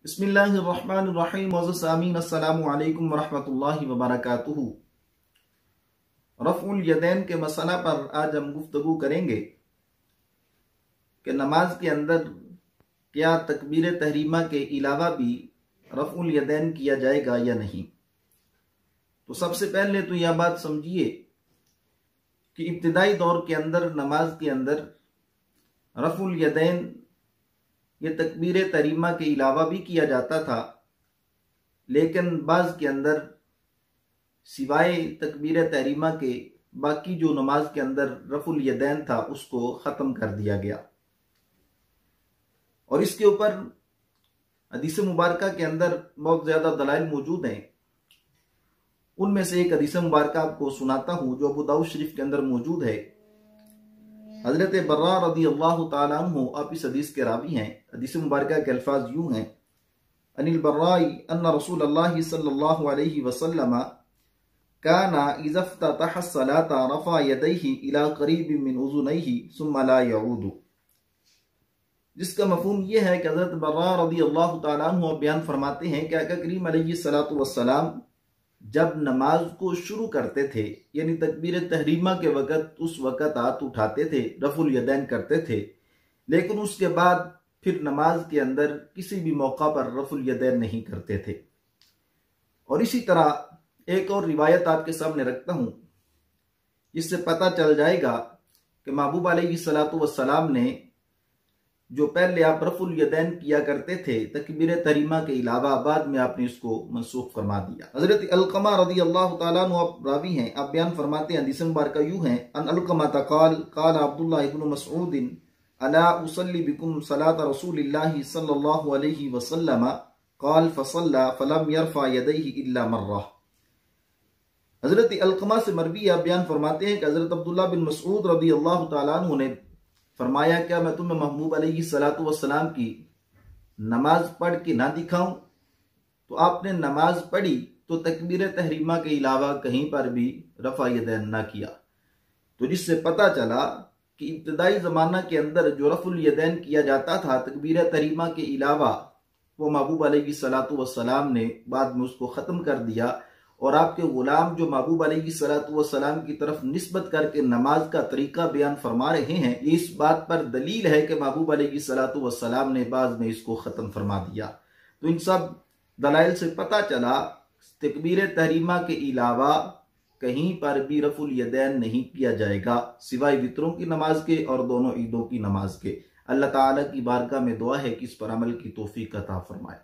बिस्मिल्लाहिर्रहमानिर्रहीम। सामीन अस्सलामु अलैकुम वरहमतुल्लाहि वबरकातुहू। रफ़उल यदैन के मसला पर आज हम गुफ्तगू करेंगे कि नमाज के अंदर क्या तकबीर तहरीमा के अलावा भी रफ़उल यदैन किया जाएगा या नहीं। तो सबसे पहले तो यह बात समझिए कि इब्तिदाई दौर के अंदर नमाज के अंदर रफ़उल यदैन ये तकबीर तहरीमा के अलावा भी किया जाता था, लेकिन बाज़ के अंदर सिवाय तकबीर तहरीमा के बाकी जो नमाज के अंदर रफ़ुल यदैन था उसको ख़त्म कर दिया गया। और इसके ऊपर हदीस मुबारका के अंदर बहुत ज़्यादा दलाइल मौजूद हैं। उनमें से एक हदीस मुबारका आपको सुनाता हूँ जो अबू दाऊद शरीफ के अंदर मौजूद है। हज़रत बर्रा रज़ी अल्लाह तआला अन्हु आप इस हदीस के रावी हैं। हदीस मुबारका के अल्फाज यूँ हैं, अनिल बर्राई अन्ना रसूलल्लाह सल्लल्लाहु अलैहि वसल्लम काना इज़ा फ़्ततह अस्सलाता रफ़अ यदैहि इला क़रीबिन मिन उज़ुनैहि सुम्मा ला यऊदु। जिसका मफ़हूम ये है कि हज़रत बर्रा रज़ी अल्लाह तआला अन्हु बयान फरमाते हैं कि आका करीम अलैहिस्सलातु वस्सलाम जब नमाज को शुरू करते थे, यानी तकबीर तहरीमा के वक़्त, उस वक़्त हाथ उठाते थे, रफ़ुल यदैन करते थे, लेकिन उसके बाद फिर नमाज के अंदर किसी भी मौका पर रफ़ुल यदैन नहीं करते थे। और इसी तरह एक और रिवायत आपके सामने रखता हूँ, जिससे पता चल जाएगा कि महबूब अलैहिस्सलातु वस्सलाम ने जो पहले आप रफ़ुल यदैन किया करते थे तकबीर तहरीमा के अलावा, बाद में आपने इसको मनसूख फरमा दिया। हज़रत अलक़मा रज़ी अल्लाह तआला अन्हु आप रावी हैं, आप बयान फरमाते हैं, हदीस मुबारका यूँ हैं, अन अलक़मा क़ाल क़ाल अब्दुल्लाह इब्न मसऊद अला उसल्ली बिकुम सलात रसूलिल्लाहि सल्लल्लाहु अलैहि वसल्लम क़ाल फ़सल्ला फ़लम यरफ़अ यदैहि इल्ला मर्रा। हज़रत अलक़मा से मरवी आप बयान फरमाते हैं कि हज़रत अब्दुल्लाह बिन मसऊद रज़ी अल्लाह तआला अन्हु ने फरमाया, क्या मैं तुम्हें महबूब अलैहिस्सलातु वस्सलाम की नमाज पढ़ के ना दिखाऊं। तो आपने नमाज पढ़ी तो तकबीर तहरीमा के अलावा कहीं पर भी रफ़ा यदैन ना किया। तो जिससे पता चला कि इब्तिदाई ज़माना के अंदर जो रफ़ुल यदैन किया जाता था तकबीर तहरीमा के अलावा, वो महबूब अलैहिस्सलातु वस्सलाम ने बाद में उसको ख़त्म कर दिया। और आपके ग़ुलाम जो महबूब अलैहिस्सलातु वस्सलाम की तरफ निस्बत करके नमाज का तरीका बयान फरमा रहे हैं, ये इस बात पर दलील है कि महबूब अलैहिस्सलातु वस्सलाम ने बाद में इसको ख़त्म फरमा दिया। तो इन सब दलाइल से पता चला तकबीर तहरीमा के अलावा कहीं पर भी रफ़ुल यदैन नहीं किया जाएगा, सिवाय वित्रों की नमाज के और दोनों ईदों की नमाज के। अल्लाह ताला की बारगाह में दुआ है कि इस पर अमल की तौफीक अता फरमाए।